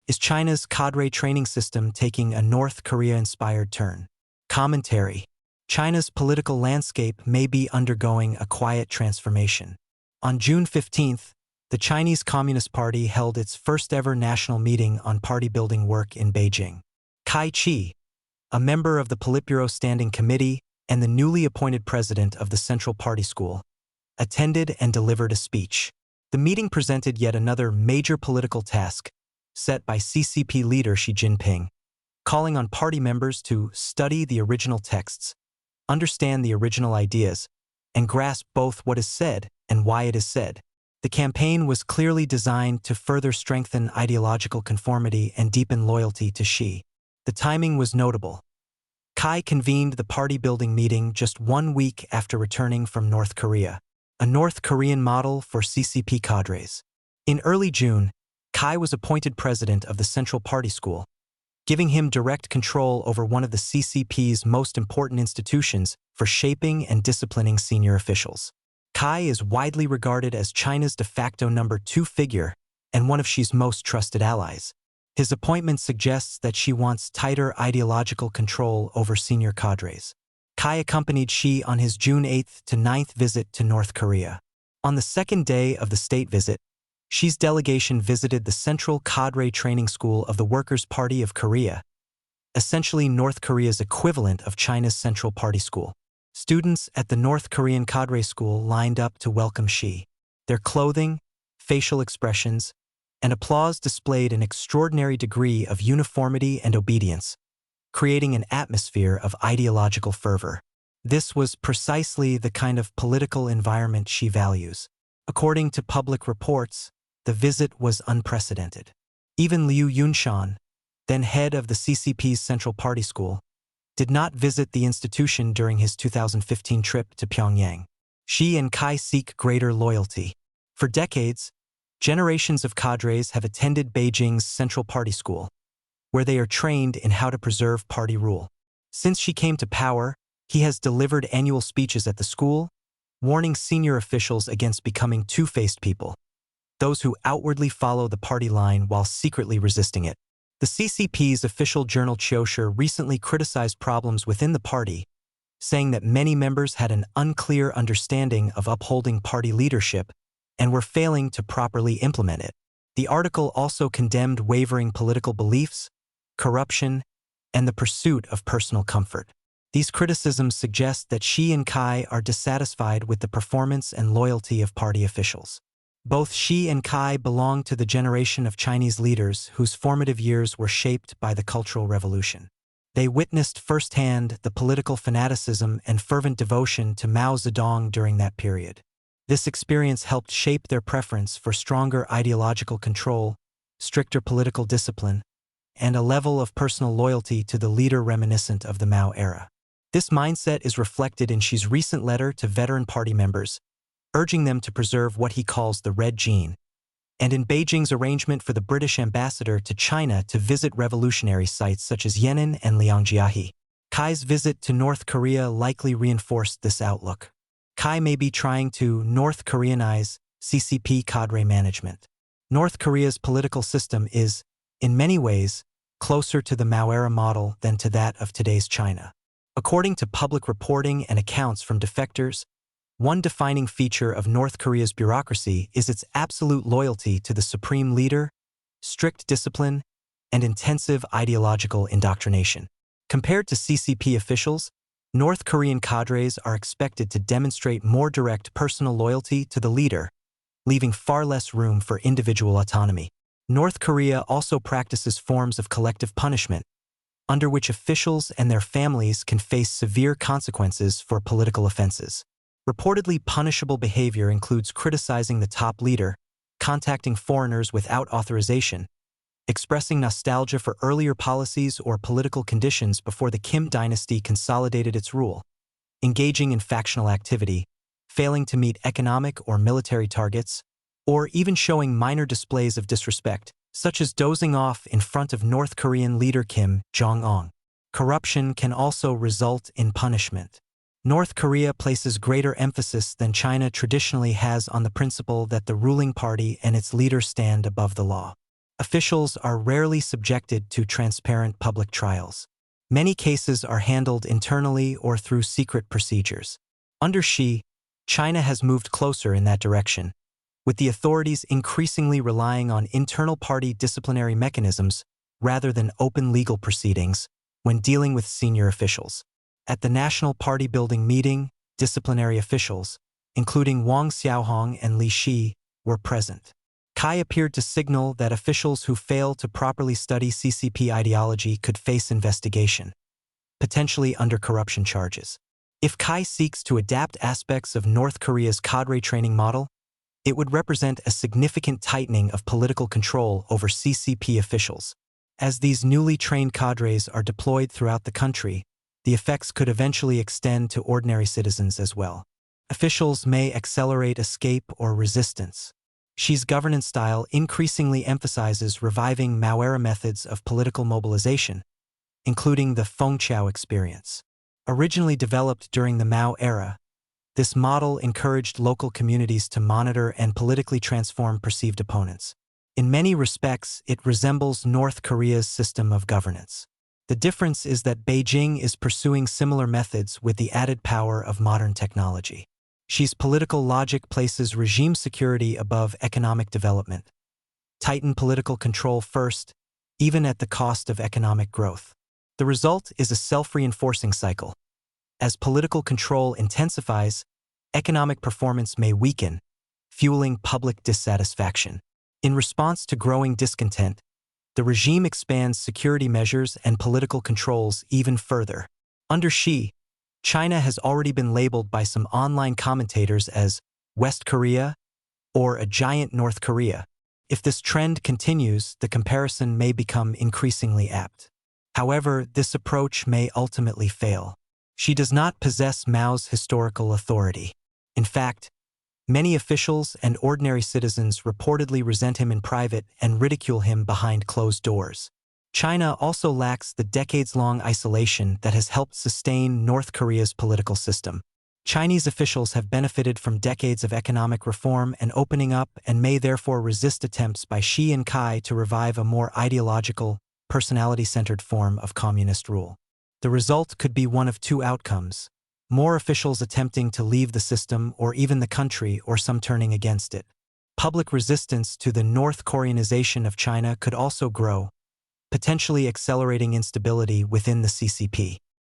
Is China's cadre training system taking a North Korea-inspired turn? Commentary. China's political landscape may be undergoing a quiet transformation. On June 15th, the Chinese Communist Party held its first-ever national meeting on party-building work in Beijing. Kai Chi, a member of the Politburo Standing Committee and the newly appointed president of the Central Party School, attended and delivered a speech. The meeting presented yet another major political task set by CCP leader Xi Jinping, calling on party members to study the original texts, understand the original ideas, and grasp both what is said and why it is said. The campaign was clearly designed to further strengthen ideological conformity and deepen loyalty to Xi. The timing was notable. Kai convened the party-building meeting just 1 week after returning from North Korea, a North Korean model for CCP cadres. In early June, Kai was appointed president of the Central Party School, giving him direct control over one of the CCP's most important institutions for shaping and disciplining senior officials. Kai is widely regarded as China's de facto number 2 figure and one of Xi's most trusted allies. His appointment suggests that Xi wants tighter ideological control over senior cadres. Kai accompanied Xi on his June 8th to 9th visit to North Korea. On the second day of the state visit, Xi's delegation visited the Central Cadre Training School of the Workers' Party of Korea, essentially North Korea's equivalent of China's Central Party School. Students at the North Korean Cadre School lined up to welcome Xi. Their clothing, facial expressions, and applause displayed an extraordinary degree of uniformity and obedience, creating an atmosphere of ideological fervor. This was precisely the kind of political environment Xi values. According to public reports, the visit was unprecedented. Even Liu Yunshan, then head of the CCP's Central Party School, did not visit the institution during his 2015 trip to Pyongyang. Xi and Kai seek greater loyalty. For decades, generations of cadres have attended Beijing's Central Party School, where they are trained in how to preserve party rule. Since Xi came to power, he has delivered annual speeches at the school, warning senior officials against becoming two-faced people, those who outwardly follow the party line while secretly resisting it. The CCP's official journal Chiosher recently criticized problems within the party, saying that many members had an unclear understanding of upholding party leadership and were failing to properly implement it. The article also condemned wavering political beliefs, corruption, and the pursuit of personal comfort. These criticisms suggest that Xi and Kai are dissatisfied with the performance and loyalty of party officials. Both Xi and Kai belong to the generation of Chinese leaders whose formative years were shaped by the Cultural Revolution. They witnessed firsthand the political fanaticism and fervent devotion to Mao Zedong during that period. This experience helped shape their preference for stronger ideological control, stricter political discipline, and a level of personal loyalty to the leader reminiscent of the Mao era. This mindset is reflected in Xi's recent letter to veteran party members, urging them to preserve what he calls the red gene, and in Beijing's arrangement for the British ambassador to China to visit revolutionary sites such as Yan'an and Liangjiahe. Kai's visit to North Korea likely reinforced this outlook. Kai may be trying to North Koreanize CCP cadre management. North Korea's political system is, in many ways, closer to the Mao-era model than to that of today's China. According to public reporting and accounts from defectors, one defining feature of North Korea's bureaucracy is its absolute loyalty to the supreme leader, strict discipline, and intensive ideological indoctrination. Compared to CCP officials, North Korean cadres are expected to demonstrate more direct personal loyalty to the leader, leaving far less room for individual autonomy. North Korea also practices forms of collective punishment, under which officials and their families can face severe consequences for political offenses. Reportedly punishable behavior includes criticizing the top leader, contacting foreigners without authorization, expressing nostalgia for earlier policies or political conditions before the Kim dynasty consolidated its rule, engaging in factional activity, failing to meet economic or military targets, or even showing minor displays of disrespect, such as dozing off in front of North Korean leader Kim Jong-un. Corruption can also result in punishment. North Korea places greater emphasis than China traditionally has on the principle that the ruling party and its leader stand above the law. Officials are rarely subjected to transparent public trials. Many cases are handled internally or through secret procedures. Under Xi, China has moved closer in that direction, with the authorities increasingly relying on internal party disciplinary mechanisms rather than open legal proceedings when dealing with senior officials. At the National Party building meeting, disciplinary officials, including Wang Xiaohong and Li Shi, were present. Cai appeared to signal that officials who fail to properly study CCP ideology could face investigation, potentially under corruption charges. If Cai seeks to adapt aspects of North Korea's cadre training model, it would represent a significant tightening of political control over CCP officials. As these newly trained cadres are deployed throughout the country, the effects could eventually extend to ordinary citizens as well. Officials may accelerate escape or resistance. Xi's governance style increasingly emphasizes reviving Mao-era methods of political mobilization, including the Fengqiao experience. Originally developed during the Mao era, this model encouraged local communities to monitor and politically transform perceived opponents. In many respects, it resembles North Korea's system of governance. The difference is that Beijing is pursuing similar methods with the added power of modern technology. Xi's political logic places regime security above economic development. Tighten political control first, even at the cost of economic growth. The result is a self-reinforcing cycle. As political control intensifies, economic performance may weaken, fueling public dissatisfaction. In response to growing discontent, the regime expands security measures and political controls even further. Under Xi, China has already been labeled by some online commentators as West Korea or a giant North Korea. If this trend continues, the comparison may become increasingly apt. However, this approach may ultimately fail. Xi does not possess Mao's historical authority. In fact, many officials and ordinary citizens reportedly resent him in private and ridicule him behind closed doors. China also lacks the decades-long isolation that has helped sustain North Korea's political system. Chinese officials have benefited from decades of economic reform and opening up and may therefore resist attempts by Xi and Cai to revive a more ideological, personality-centered form of communist rule. The result could be one of two outcomes: more officials attempting to leave the system or even the country, or some turning against it. Public resistance to the North Koreanization of China could also grow, potentially accelerating instability within the CCP.